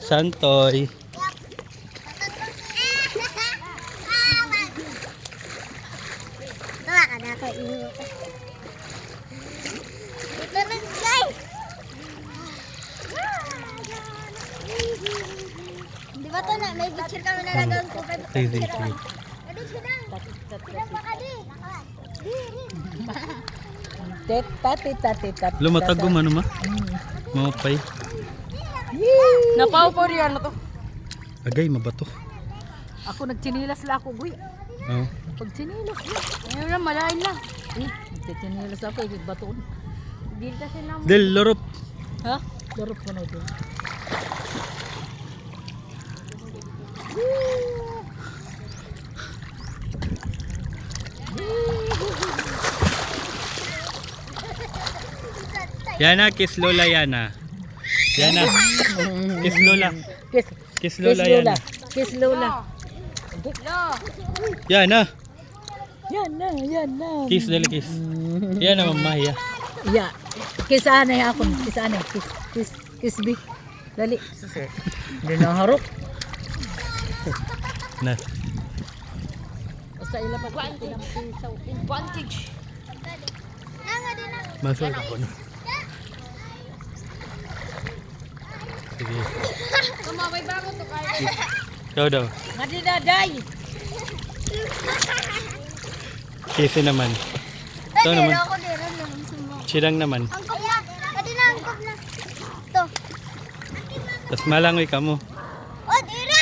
Santoy. Tawa ka na ako, iyo ka. Ito na guys! Di ba ito na? May picture kami na nagawin ko. Sige. Adi, sidang! Sidang baka di! Lumatag ko man ma. Mapay. Napaw po riyan na to. Agay mabato. Ako nagchinilas la ako, guy. Oh. Pag chinilas, ayun na, malain lang. Nagchinilas ako, batoon. Hindi kasi naman. Del lorop. Ha? Darop ko na ito. Yana, kiss Lola Yana. Yana. Kiss Lola. Kiss. Kiss Lola Yana. Kiss Lola. Yana. Yan na. Kiss dali kiss. Yana mama ya. Ya. Kiss anay ako. Kiss anay. Kiss B. Dali. Hindi na harap. Na. Basta ila pa advantage. Masuk ako na. Sige. Mama, may bago to kayo. Daw. Nga dinaday. Kiss naman. Ito naman. Ako din, ano naman sumo. Sirang naman. Angkop na! Adi na, angkop na. Ito. Tapos malangoy ka mo. O, dira!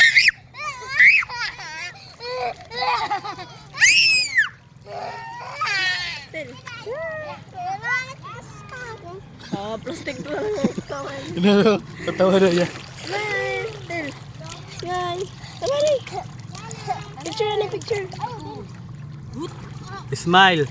Plastic to. Ano? Tatawa na yan. Picture. Smile.